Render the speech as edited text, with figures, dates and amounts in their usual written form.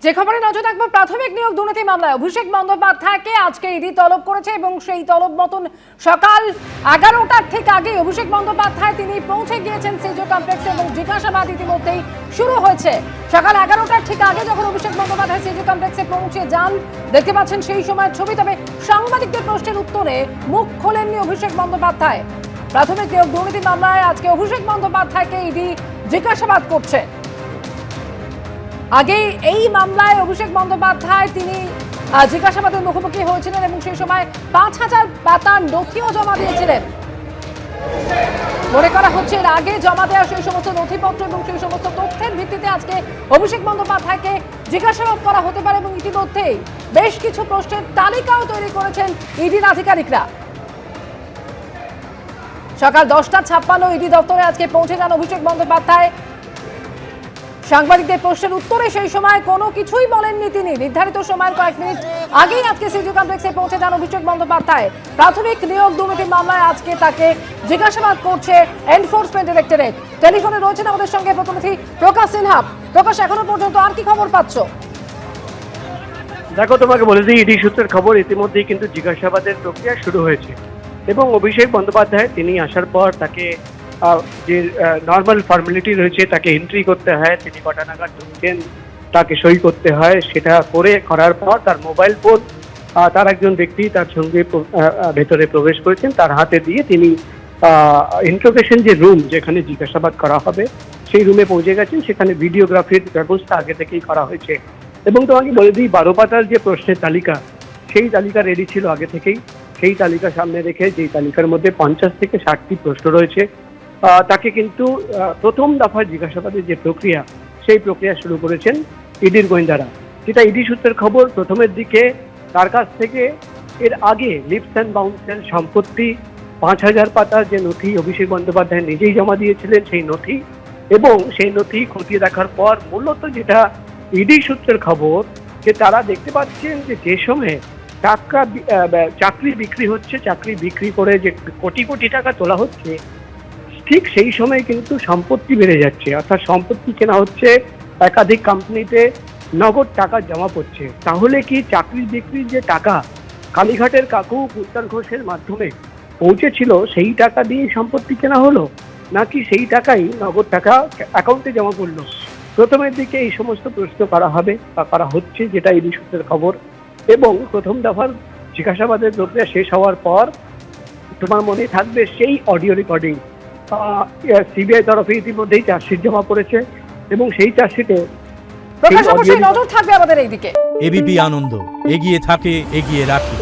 যে খবরে নজর রাখবো, প্রাথমিক নিয়োগ দুর্নীতি মামলায় অভিষেক বন্দ্যোপাধ্যায়কে আজকে ইডি তলব করেছে এবং সেই তলব মতন সকাল 11টার ঠিক আগে অভিষেক বন্দ্যোপাধ্যায় তিনি পৌঁছে গিয়েছেন সিজো কমপ্লেক্সে এবং জিজ্ঞাসাবাদ ইতিমধ্যেই শুরু হয়েছে। সকাল 11টার ঠিক আগে যখন অভিষেক বন্দ্যোপাধ্যায় সিজো কমপ্লেক্সে পৌঁছে যান, দেখতে পাচ্ছেন সেই সময়ের ছবি। তবে সাংবাদিকদের প্রশ্নের উত্তরে মুখ খোলেননি অভিষেক বন্দ্যোপাধ্যায়। প্রাথমিক নিয়োগ দুর্নীতি মামলায় আজকে অভিষেক বন্দ্যোপাধ্যায়কে ইডি জিজ্ঞাসাবাদ করছে। আগে এই মামলায় অভিষেক বন্দ্যোপাধ্যায় তিনি জিজ্ঞাসাবাদের মুখোমুখি হয়েছিলেন এবং সেই সময় 5000 পাতার নথিও জমা দিয়েছিলেন। মনে করা হচ্ছে এর আগে জমা দেওয়া সেই সমস্ত নথিপত্র এবং সেই সমস্ত তথ্যের ভিত্তিতে আজকে অভিষেক বন্দ্যোপাধ্যায়কে জিজ্ঞাসাবাদ করা হতে পারে এবং ইতিমধ্যেই বেশ কিছু প্রশ্নের তালিকাও তৈরি করেছেন ইডির আধিকারিকরা। সকাল 10:56 ইডি দপ্তরে আজকে পৌঁছে যান অভিষেক বন্দ্যোপাধ্যায়। সাংবাদিকদের প্রশ্নের উত্তরে সেই সময় কোনো কিছুই বলেননি তিনি। নির্ধারিত সময়ের কয়েক মিনিট আগেই আজকে সিজো কমপ্লেক্সে পৌঁছে যান অভিষেক বন্দ্যোপাধ্যায়। প্রাথমিক নিয়োগ দুর্নীতি মামলায় আজকে তাকে জিজ্ঞাসাবাদ করছে এনফোর্সমেন্ট ডিরেক্টরেট। টেলিফোনে রয়েছেন আমাদের সঙ্গে প্রতিনিধি প্রকাশ সিনহা। প্রকাশ, এখনো পর্যন্ত আর কি খবর পাচ্ছ? দেখো, তোমাকে বলে দিই, ইডি সূত্রের খবর ইতিমধ্যেই কিন্তু জিজ্ঞাসাবাদের প্রক্রিয়া শুরু হয়েছে এবং অভিষেক বন্দ্যোপাধ্যায় তিনি আসার পর তাকে যে নর্মাল ফর্মালিটি রয়েছে তাকে এন্ট্রি করতে হয়, তিনি কটা নাগাদ ঢুকছেন, তাকে সই করতে হয়, সেটা করার পর তার মোবাইল ফোন তার একজন ব্যক্তি তার সঙ্গে ভেতরে প্রবেশ করেছেন, তার হাতে দিয়ে তিনি ইন্টারোগেশন যে রুম যেখানে জিজ্ঞাসাবাদ করা হবে সেই রুমে পৌঁছে গেছেন। সেখানে ভিডিওগ্রাফির ব্যবস্থা আগে থেকেই করা হয়েছে এবং তোমাকে বলে দিই, 12 পাতার যে প্রশ্নের তালিকা সেই তালিকা রেডি ছিল আগে থেকেই। সেই তালিকা সামনে রেখে যেই তালিকার মধ্যে 50 থেকে 60টি প্রশ্ন রয়েছে, তাকে কিন্তু প্রথম দফার জিজ্ঞাসাবাদের যে প্রক্রিয়া সেই প্রক্রিয়া শুরু করেছেন ইডির গোয়েন্দারা। যেটা ইডি সূত্রের খবর, প্রথমের দিকে তার কাছ থেকে এর আগে লিপস অ্যান্ড বাউন্সের সম্পত্তি 5000 পাতার যে নথি অভিষেক বন্দ্যোপাধ্যায় নিজেই জমা দিয়েছিলেন সেই নথি, এবং সেই নথি খতিয়ে দেখার পর মূলত যেটা ইডি সূত্রের খবর যে তারা দেখতে পাচ্ছেন যে সময়ে চাকরি বিক্রি হচ্ছে, চাকরি বিক্রি করে যে কোটি কোটি টাকা তোলা হচ্ছে, ঠিক সেই সময় কিন্তু সম্পত্তি বেড়ে যাচ্ছে, অর্থাৎ সম্পত্তি কেনা হচ্ছে, একাধিক কোম্পানিতে নগদ টাকা জমা পড়ছে। তাহলে কি চাকরি বিক্রির যে টাকা কালীঘাটের কাকু কুত্তার ঘোষের মাধ্যমে পৌঁছেছিল সেই টাকা দিয়ে সম্পত্তি কেনা হলো, নাকি সেই টাকাই নগদ টাকা অ্যাকাউন্টে জমা পড়লো? প্রথমের দিকে এই সমস্ত প্রশ্ন করা হবে বা করা হচ্ছে, যেটা ইডি সূত্রের খবর। এবং প্রথম দফার জিজ্ঞাসাবাদের প্রক্রিয়া শেষ হওয়ার পর তোমার মনে থাকবে সেই অডিও রেকর্ডিং সিবিআই তরফে ইতিমধ্যেই চার্জশিট জমা পড়েছে এবং সেই চার্জশিটে প্রকাশ অবশ্যই নজর থাকবে আমাদের এইদিকে। এবিপি আনন্দ, এগিয়ে থাকে, এগিয়ে রাখে।